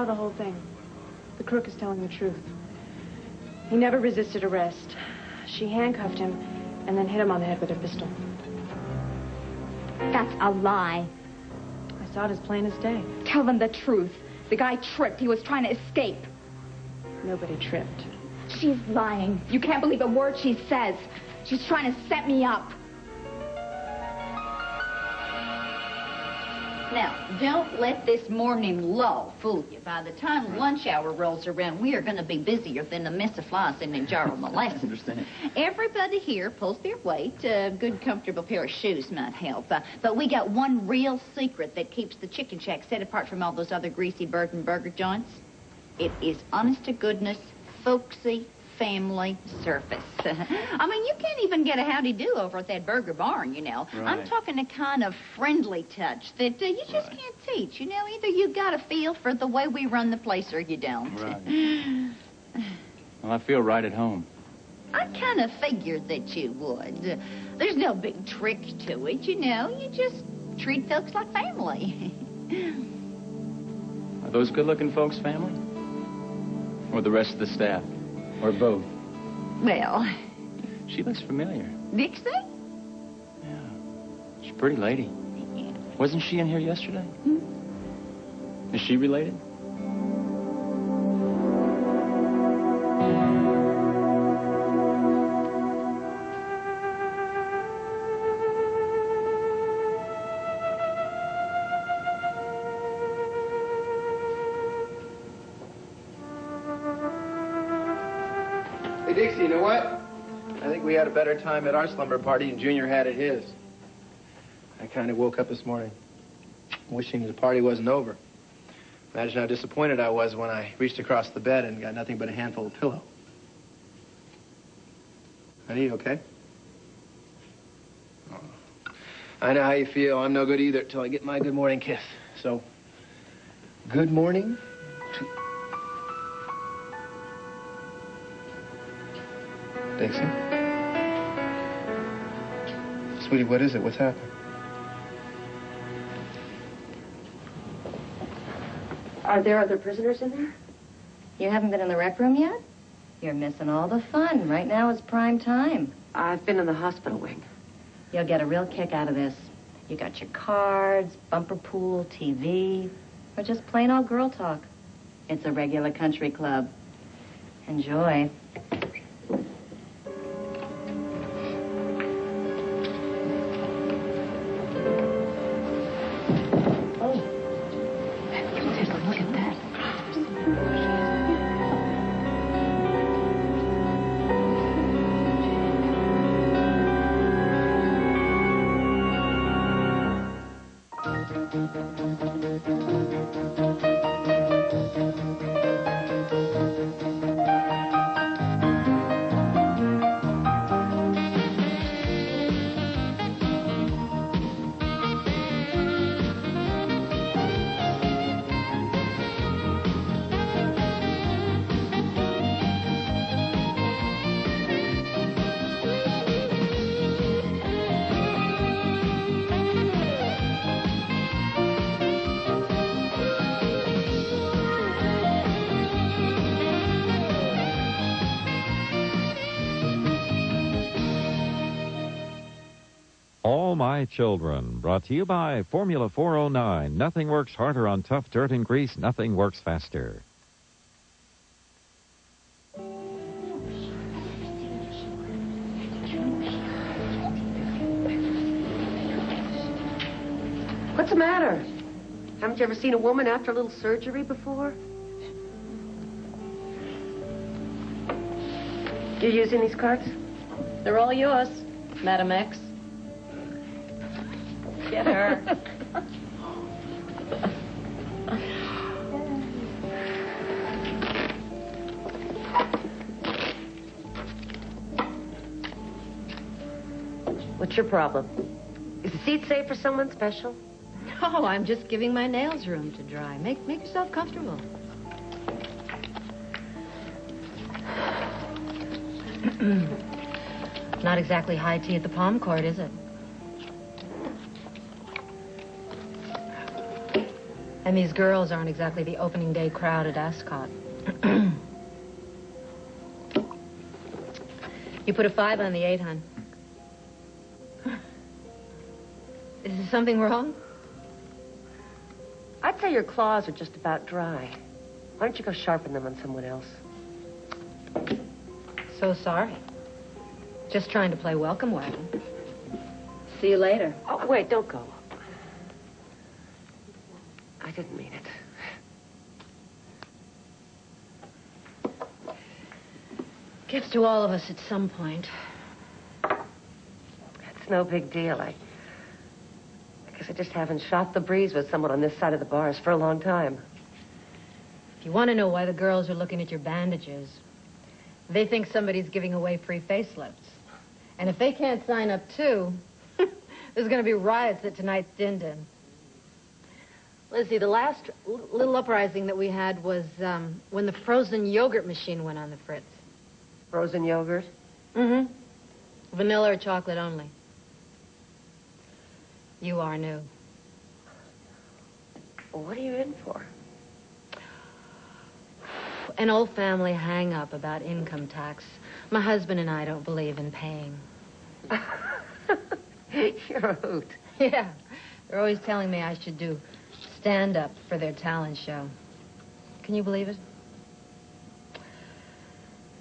The whole thing. The crook is telling the truth. He never resisted arrest. She handcuffed him and then hit him on the head with her pistol. That's a lie. I saw it as plain as day. Tell them the truth. The guy tripped. He was trying to escape. Nobody tripped. She's lying. You can't believe a word she says. She's trying to set me up. Now, don't let this morning lull fool you. By the time lunch hour rolls around, we are going to be busier than a mess of flies in a jar of molasses. I understand. Everybody here pulls their weight. A good, comfortable pair of shoes might help. But we got one real secret that keeps the chicken shack set apart from all those other greasy bird and burger joints. It is honest-to-goodness, folksy, family service. I mean, you can't even get a howdy-do over at that burger barn, you know. Right. I'm talking a kind of friendly touch that you just can't teach. You know, either you got a feel for the way we run the place or you don't. Right. Well, I feel right at home. I kind of figured that you would. There's no big trick to it, you know. You just treat folks like family. Are those good-looking folks family? Or the rest of the staff? Or both? Well... She looks familiar. Dixie? Yeah. She's a pretty lady. Yeah. Wasn't she in here yesterday? Hmm? Is she related? Hey, Dixie, you know what? I think we had a better time at our slumber party than Junior had at his. I kind of woke up this morning wishing the party wasn't over. Imagine how disappointed I was when I reached across the bed and got nothing but a handful of pillow. Are you okay? Oh. I know how you feel. I'm no good either till I get my good morning kiss. So, good morning to... Dixie? Sweetie, what is it? What's happened? Are there other prisoners in there? You haven't been in the rec room yet? You're missing all the fun. Right now is prime time. I've been in the hospital wing. You'll get a real kick out of this. You got your cards, bumper pool, TV, or just plain old girl talk. It's a regular country club. Enjoy. All My Children, brought to you by Formula 409. Nothing works harder on tough dirt and grease. Nothing works faster. What's the matter? Haven't you ever seen a woman after a little surgery before? You using these cards? They're all yours, Madam X. Get her. What's your problem? Is the seat safe for someone special? No, I'm just giving my nails room to dry. Make yourself comfortable. Not exactly high tea at the Palm Court, is it? And these girls aren't exactly the opening day crowd at Ascot. You put a 5 on the 8, hon. Is there something wrong? I'd say your claws are just about dry. Why don't you go sharpen them on someone else? So sorry. Just trying to play welcome wagon. See you later. Oh, wait, don't go. I didn't mean it. Gets to all of us at some point. It's no big deal. I guess I just haven't shot the breeze with someone on this side of the bars for a long time. If you want to know why the girls are looking at your bandages, they think somebody's giving away free facelifts. And if they can't sign up too, there's going to be riots at tonight's din-din. Lizzie, the last little uprising that we had was when the frozen yogurt machine went on the fritz. Frozen yogurt? Mm-hmm. Vanilla or chocolate only. You are new. Well, what are you in for? An old family hang-up about income tax. My husband and I don't believe in paying. You're a hoot. Yeah. They're always telling me I should do stand-up for their talent show. Can you believe it?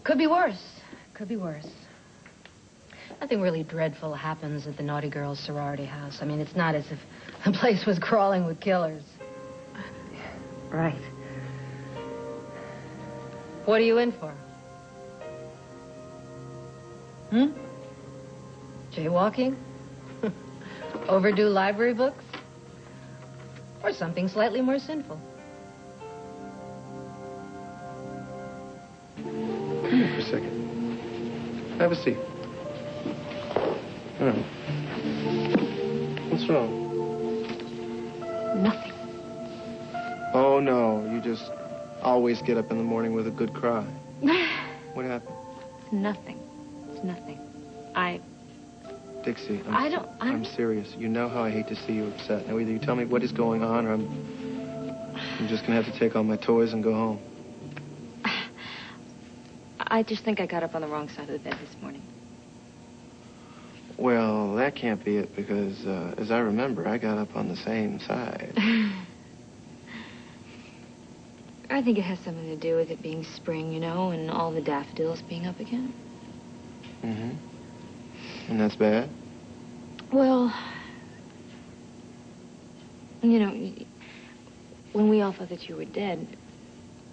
Could be worse. Could be worse. Nothing really dreadful happens at the Naughty Girls sorority house. I mean, it's not as if the place was crawling with killers. Right. What are you in for? Jaywalking? Overdue library books? Or something slightly more sinful? Come here for a second. Have a seat. What's wrong? Nothing. Oh, no. You just always get up in the morning with a good cry. What happened? It's nothing. It's nothing. Dixie, I'm serious. You know how I hate to see you upset. Now, either you tell me what is going on, or I'm just going to have to take all my toys and go home. I just think I got up on the wrong side of the bed this morning. Well, that can't be it, because, as I remember, I got up on the same side. I think it has something to do with it being spring, you know, and all the daffodils being up again. Mm-hmm. And that's bad? Well, you know, when we all thought that you were dead,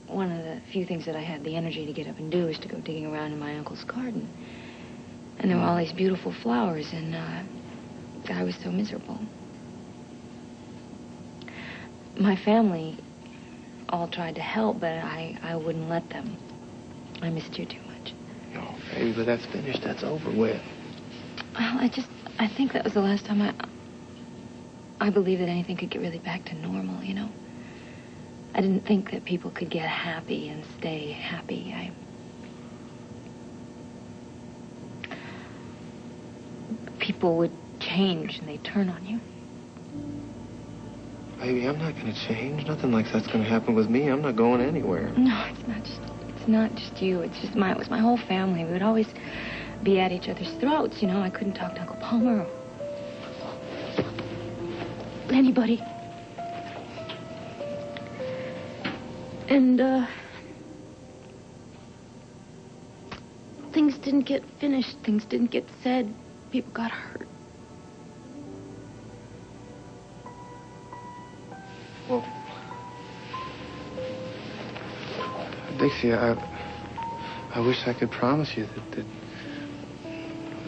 one of the few things that I had the energy to get up and do was to go digging around in my uncle's garden. And there were all these beautiful flowers, and I was so miserable. My family all tried to help, but I wouldn't let them. I missed you too much. No, baby, but that's finished. That's over with. Well, I think that was the last time I believed that anything could get really back to normal, you know? I didn't think that people could get happy and stay happy. People would change and they'd turn on you. Baby, I'm not going to change. Nothing like that's going to happen with me. I'm not going anywhere. No, it's not just you. It was my whole family. We would always be at each other's throats, you know. I couldn't talk to Uncle Palmer or anybody. And, things didn't get finished. Things didn't get said. People got hurt. Well, Dixie, I wish I could promise you that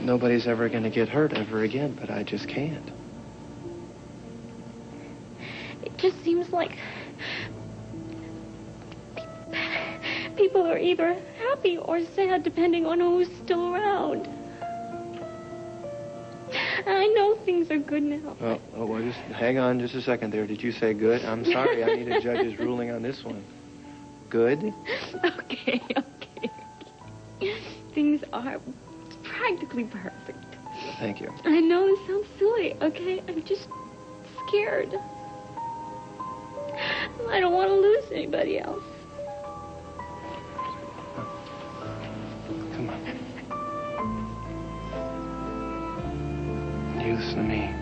nobody's ever going to get hurt ever again, but I just can't. It just seems like people are either happy or sad depending on who's still around. I know things are good now. Well, just hang on just a second there. Did you say good? I'm sorry. I need a judge's ruling on this one. Good? Okay. Things are practically perfect. Thank you. I know this sounds silly, okay? I'm just scared. I don't want to lose anybody else. Come on. You listen to me.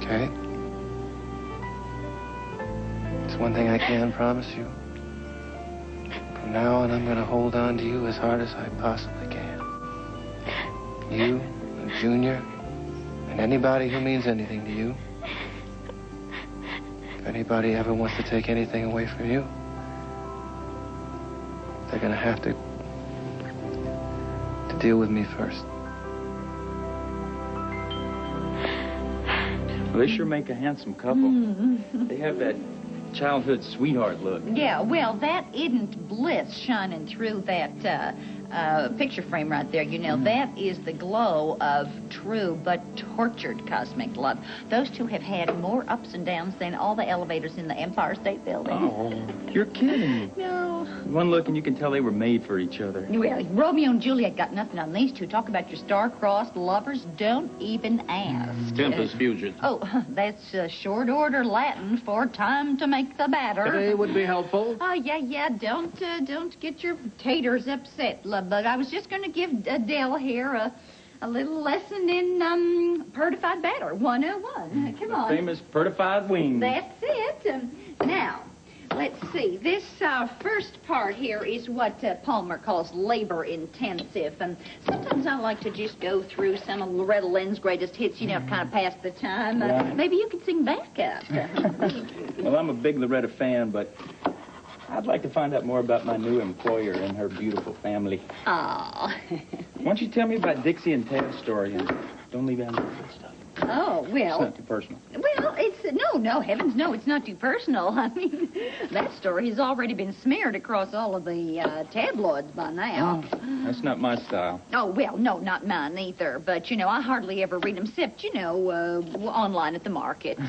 Okay? It's one thing I can promise you. From now on, I'm going to hold on to you as hard as I possibly can. You and Junior and anybody who means anything to you. If anybody ever wants to take anything away from you, they're going to have to deal with me first. Well, they sure make a handsome couple. They have that childhood sweetheart look. Yeah, well, that isn't bliss shining through that picture frame right there. You know, that is the glow of true but tortured cosmic love. Those two have had more ups and downs than all the elevators in the Empire State Building. Oh, you're kidding. No. One look and you can tell they were made for each other. Well, Romeo and Juliet got nothing on these two. Talk about your star-crossed lovers. Don't even ask. Tempest fusion. Oh, that's short order Latin for time to make the batter. Today would be helpful. Oh, yeah. Don't get your taters upset, love bug. I was just going to give Adele here a little lesson in pertified batter 101. Come on. Famous pertified wings. That's it. Now, let's see. This first part here is what Palmer calls labor-intensive. And sometimes I like to just go through some of Loretta Lynn's greatest hits, you know, to kind of pass the time. Right. Maybe you could sing backup. Well, I'm a big Loretta fan, but I'd like to find out more about my new employer and her beautiful family. Aw. Why don't you tell me about Dixie and Ted's story and don't leave out any of that stuff. Oh, well. It's not too personal. Well, it's... No, heavens, no, it's not too personal. I mean, that story has already been smeared across all of the tabloids by now. Oh, that's not my style. Oh, well, no, not mine either. But, you know, I hardly ever read them except, you know, online at the market.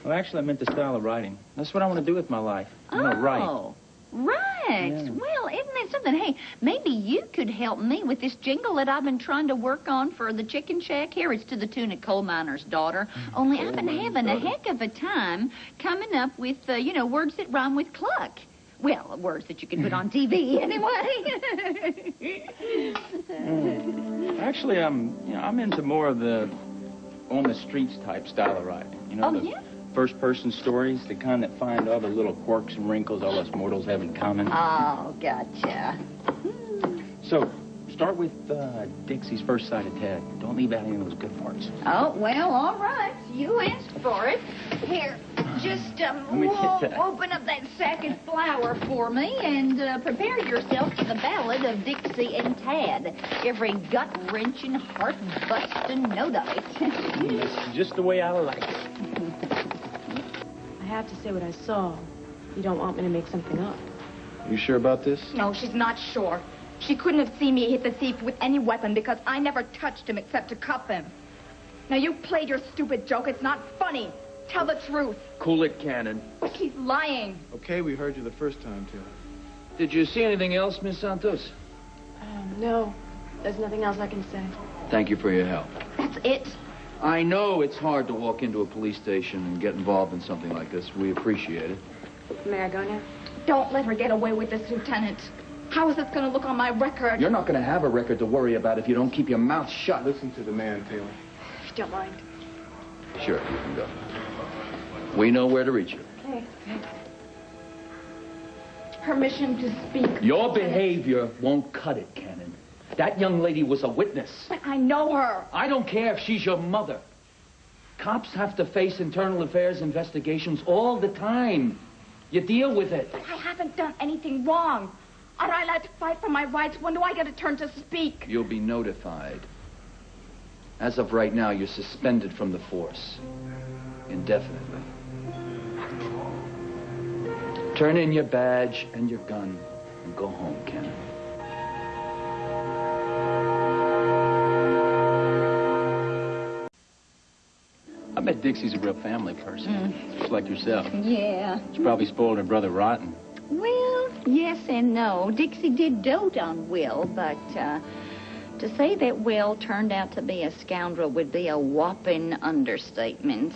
Well, actually, I meant the style of writing. That's what I want to do with my life. I want to write. Oh, right. Yeah. Well, isn't that something? Hey, maybe you could help me with this jingle that I've been trying to work on for the chicken shack here. It's to the tune of Coal Miner's Daughter. Only I've been having a heck of a time coming up with, you know, words that rhyme with cluck. Well, words that you can put on TV anyway. Actually, I'm into more of the on-the-streets type style of writing. You know, yeah? First-person stories, the kind that find all the little quirks and wrinkles all us mortals have in common. Oh, gotcha. So, start with Dixie's first sight of Ted. Don't leave out any of those good parts. Oh, well, all right. You asked for it. Here, just me get that. open up that sack of flour for me and prepare yourself for the ballad of Dixie and Tad. Every gut-wrenching, heart-busting note of it. That's just the way I like it. I have to say what I saw. You don't want me to make something up. You sure about this? No, she's not sure. She couldn't have seen me hit the thief with any weapon because I never touched him except to cuff him. Now, you played your stupid joke. It's not funny. Tell the truth. Cool it, Cannon. But he's lying. Okay, we heard you the first time, too. Did you see anything else, Miss Santos? No. There's nothing else I can say. Thank you for your help. That's it. I know it's hard to walk into a police station and get involved in something like this. We appreciate it. May I go now? Don't let her get away with this, Lieutenant. How is this going to look on my record? You're not going to have a record to worry about if you don't keep your mouth shut. Listen to the man, Taylor. If you don't mind. Sure, you can go. We know where to reach you. Okay. Permission to speak. Your behavior won't cut it, Cannon. That young lady was a witness. But I know her. I don't care if she's your mother. Cops have to face internal affairs investigations all the time. You deal with it. But I haven't done anything wrong. Are I allowed to fight for my rights? When do I get a turn to speak? You'll be notified. As of right now, you're suspended from the force. Indefinitely. Turn in your badge and your gun and go home, Cannon. I bet Dixie's a real family person, just like yourself. Yeah. She probably spoiled her brother rotten. Well, yes and no. Dixie did dote on Will, but to say that Will turned out to be a scoundrel would be a whopping understatement.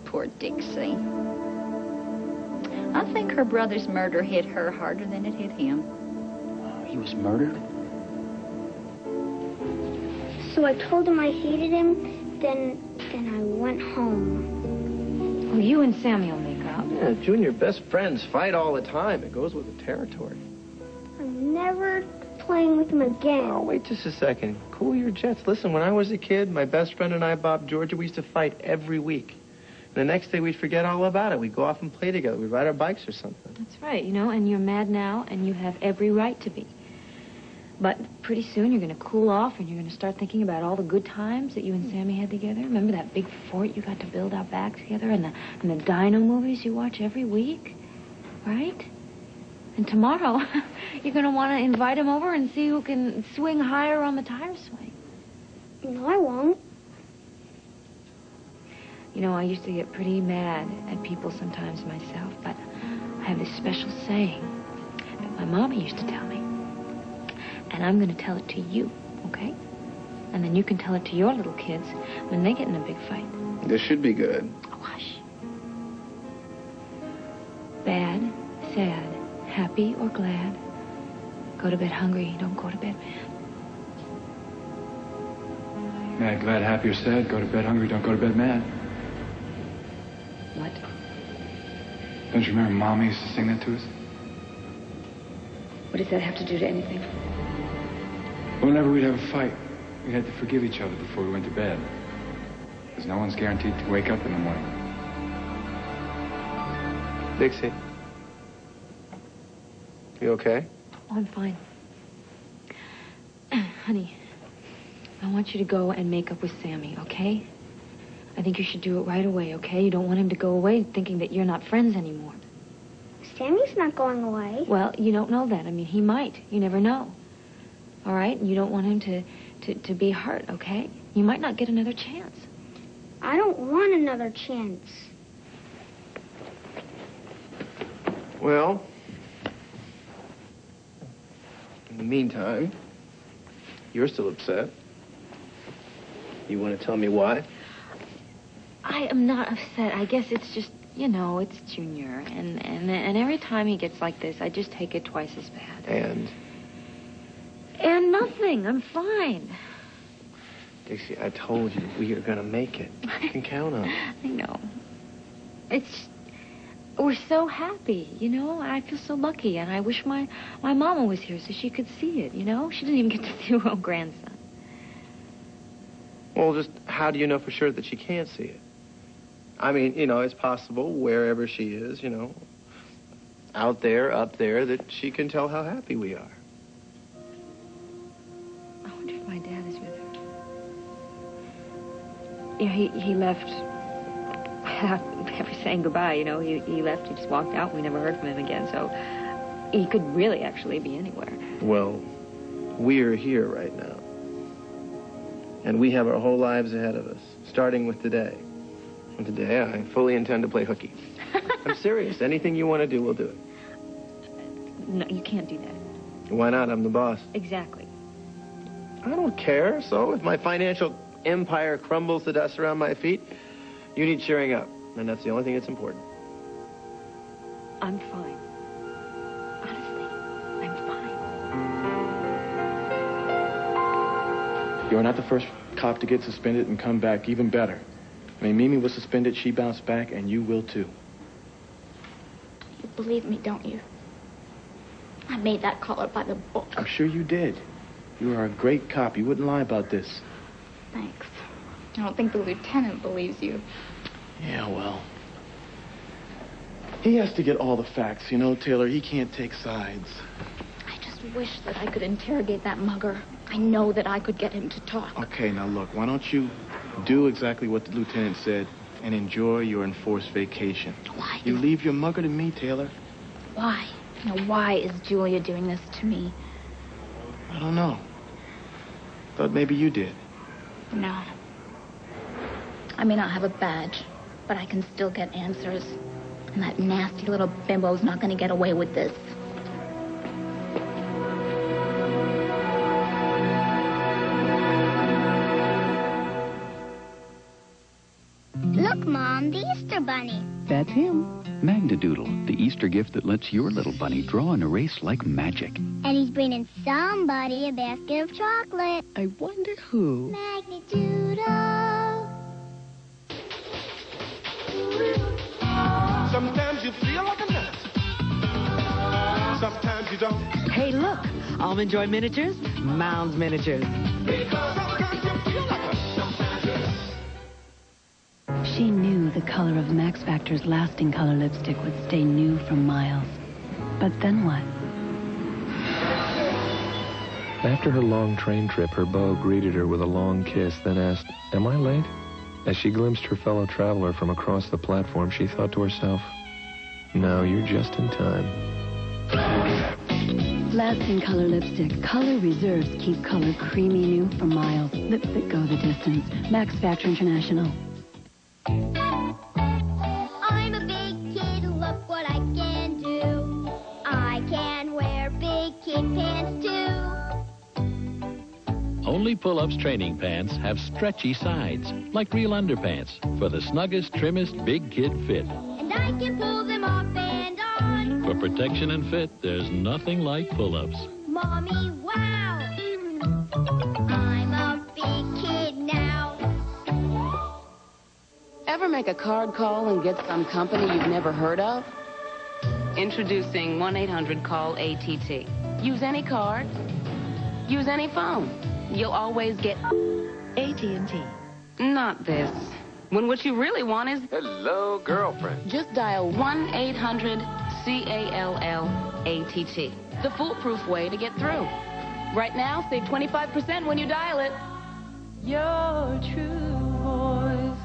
Poor Dixie. I think her brother's murder hit her harder than it hit him. He was murdered? So I told him I hated him, then I went home. Well, you and Sammy will make up. Yeah, Junior, best friends fight all the time. It goes with the territory. I'm never playing with him again. Oh, wait just a second. Cool your jets. Listen, when I was a kid, my best friend and I, Bob Georgia, we used to fight every week. And the next day, we'd forget all about it. We'd go off and play together. We'd ride our bikes or something. That's right, you know, and you're mad now, and you have every right to be. But pretty soon, you're going to cool off, and you're going to start thinking about all the good times that you and Sammy had together. Remember that big fort you got to build out back together, and the dino movies you watch every week? Right? And tomorrow, you're going to want to invite him over and see who can swing higher on the tire swing. No, I won't. You know, I used to get pretty mad at people sometimes myself, but I have this special saying that my mama used to tell me. And I'm going to tell it to you, okay? And then you can tell it to your little kids when they get in a big fight. This should be good. Oh, hush. Bad, sad, happy, or glad. Go to bed hungry, don't go to bed mad. Mad, glad, happy, or sad. Go to bed hungry, don't go to bed mad. What? Don't you remember Mama used to sing that to us? What does that have to do to anything? Whenever we'd have a fight, we had to forgive each other before we went to bed. Because no one's guaranteed to wake up in the morning. Dixie. You okay? Oh, I'm fine. Honey, I want you to go and make up with Sammy, okay? I think you should do it right away, okay? You don't want him to go away thinking that you're not friends anymore. Sammy's not going away. Well, you don't know that. I mean, he might. You never know. All right? And you don't want him to be hurt, okay? You might not get another chance. I don't want another chance. Well, in the meantime, you're still upset. You want to tell me why? I am not upset. I guess it's just, you know, it's Junior. And every time he gets like this, I just take it twice as bad. And nothing. I'm fine. Dixie, I told you we are going to make it. You can count on it. I know. We're so happy, you know? I feel so lucky, and I wish my mama was here so she could see it, you know? She didn't even get to see her own grandson. Well, just how do you know for sure that she can't see it? I mean, you know, it's possible wherever she is, you know, out there, up there, that she can tell how happy we are. I wonder if my dad is with her. Yeah, he left after saying goodbye, you know. He left, he just walked out, we never heard from him again, so he could really actually be anywhere. Well, we're here right now. And we have our whole lives ahead of us, starting with today. And today, I fully intend to play hooky. I'm serious. Anything you want to do, we'll do it. No, you can't do that. Why not? I'm the boss. Exactly. I don't care. So if my financial empire crumbles to dust around my feet, you need cheering up. And that's the only thing that's important. I'm fine. Honestly, I'm fine. You're not the first cop to get suspended and come back even better. I mean, Mimi was suspended, she bounced back, and you will too. You believe me, don't you? I made that call up by the book. I'm sure you did. You are a great cop. You wouldn't lie about this. Thanks. I don't think the lieutenant believes you. Yeah, well. He has to get all the facts, you know, Taylor. He can't take sides. I just wish that I could interrogate that mugger. I know that I could get him to talk. Okay, now look, why don't you do exactly what the lieutenant said and enjoy your enforced vacation? Why? You leave your mugger to me, Taylor. Why? Now, why is Julia doing this to me? I don't know. Thought maybe you did. No. I may not have a badge, but I can still get answers. And that nasty little bimbo's not going to get away with this. Look, Mom, the Easter bunny. That's him. Magnadoodle, the Easter gift that lets your little bunny draw and erase like magic. And he's bringing somebody a basket of chocolate. I wonder who. Magnadoodle. Sometimes you feel like a nut. Sometimes you don't. Hey, look. Almond Joy Miniatures, Mounds Miniatures. Because sometimes you feel like a She knew the color of Max Factor's lasting color lipstick would stay new for miles. But then what? After her long train trip, her beau greeted her with a long kiss, then asked, "Am I late?" As she glimpsed her fellow traveler from across the platform, she thought to herself, "No, you're just in time." Lasting color lipstick. Color reserves keep color creamy new for miles. Lips that go the distance. Max Factor International. I'm a big kid, look what I can do. I can wear big kid pants too. Only Pull-Ups training pants have stretchy sides, like real underpants, for the snuggest, trimmest big kid fit. And I can pull them off and on. For protection and fit, there's nothing like Pull-Ups. Mommy, wow! I'm a big kid now. Ever make a card call and get some company you've never heard of? Introducing 1-800-CALL-ATT. Use any card. Use any phone. You'll always get AT&T. Not this. When what you really want is... Hello, girlfriend. Just dial 1-800-CALL-ATT. The foolproof way to get through. Right now, save 25% when you dial it. Your true voice.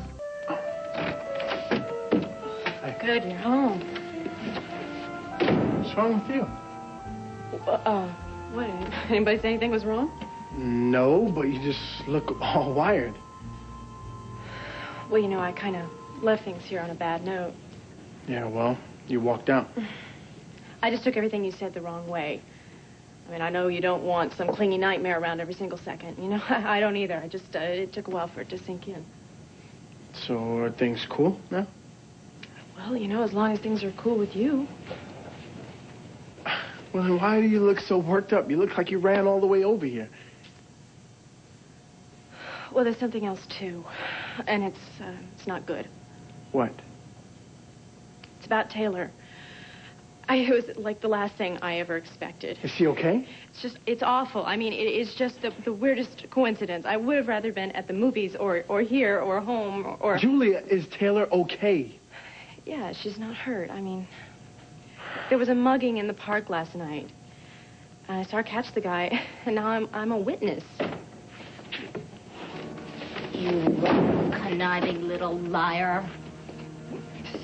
Good, you're home. What's wrong with you? What? Anybody say anything was wrong? No, but you just look all wired. Well, you know, I kind of left things here on a bad note. Yeah, well, you walked out. I just took everything you said the wrong way. I mean, I know you don't want some clingy nightmare around every single second. You know, I don't either. I just, it took a while for it to sink in. So are things cool now? Well, you know, as long as things are cool with you. Well, then why do you look so worked up? You look like you ran all the way over here. Well, there's something else, too. And it's not good. What? It's about Taylor. It was like the last thing I ever expected. Is she okay? It's awful. I mean, it's just the weirdest coincidence. I would have rather been at the movies or here or home or... Julia, is Taylor okay? Yeah, she's not hurt. I mean, there was a mugging in the park last night. I saw her catch the guy, and now I'm a witness. You conniving little liar.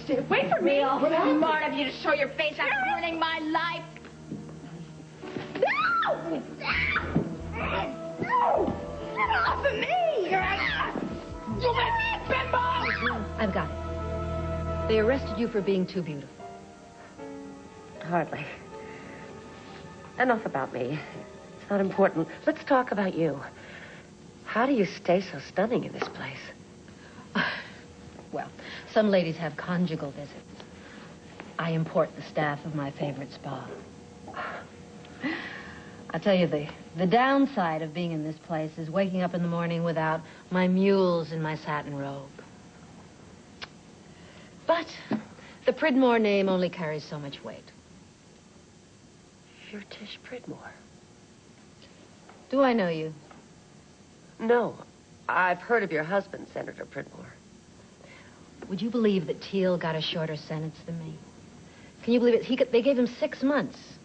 Stay away from me. It's smart of you to show your face after ruining my life. No! No! Get off of me! You make me a bimbo! I've got it. They arrested you for being too beautiful. Hardly. Enough about me. It's not important. Let's talk about you. How do you stay so stunning in this place? Well, some ladies have conjugal visits. I import the staff of my favorite spa. I tell you, the downside of being in this place is waking up in the morning without my mules and my satin robe. But the Pridmore name only carries so much weight. You're Tish Pridmore. Do I know you? No. I've heard of your husband, Senator Pridmore. Would you believe that Teal got a shorter sentence than me? Can you believe it? They gave him 6 months.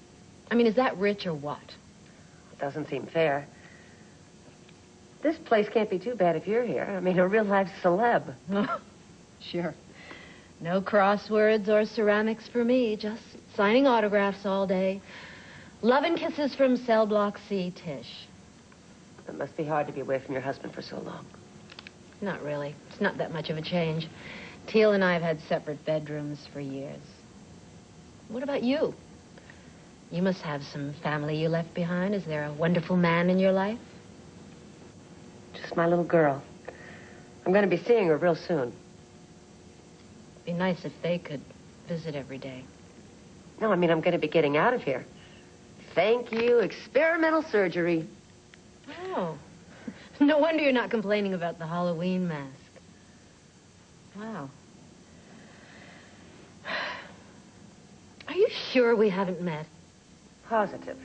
I mean, is that rich or what? It doesn't seem fair. This place can't be too bad if you're here. I mean, a real-life celeb. Sure. No crosswords or ceramics for me. Just signing autographs all day. Love and kisses from cell block C, Tish. It must be hard to be away from your husband for so long. Not really. It's not that much of a change. Teal and I have had separate bedrooms for years. What about you? You must have some family you left behind. Is there a wonderful man in your life? Just my little girl. I'm going to be seeing her real soon. Be nice if they could visit every day. No, I mean, I'm going to be getting out of here. Thank you, experimental surgery. Oh. No wonder you're not complaining about the Halloween mask. Wow. Are you sure we haven't met? Positive.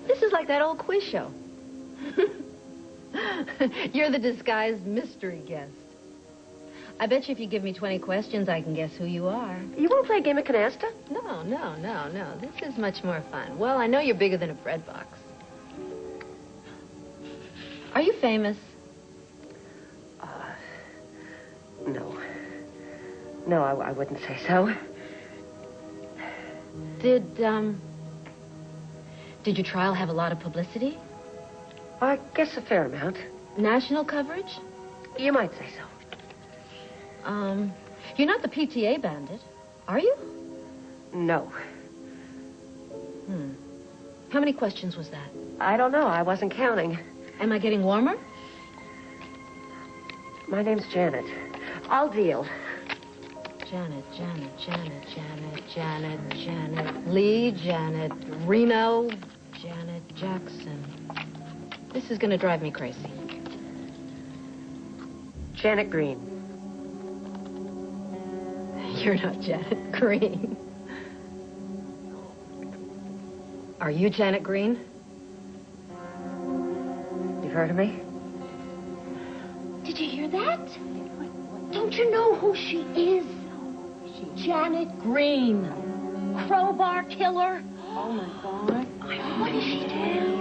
This is like that old quiz show. You're the disguised mystery guest. I bet you if you give me 20 questions, I can guess who you are. You won't play a game of canasta? No. This is much more fun. Well, I know you're bigger than a bread box. Are you famous? No. No, I wouldn't say so. Did your trial have a lot of publicity? I guess a fair amount. National coverage? You might say so. You're not the PTA bandit, are you? No. How many questions was that? I don't know. I wasn't counting. Am I getting warmer? My name's Janet. I'll deal. Janet. Lee, Janet Reno, Janet Jackson. This is going to drive me crazy. Janet Green. You're not Janet Green. Are you Janet Green? You've heard of me? Did you hear that? Don't you know who she is? Janet Green. Crowbar killer. Oh, my God. What did she do?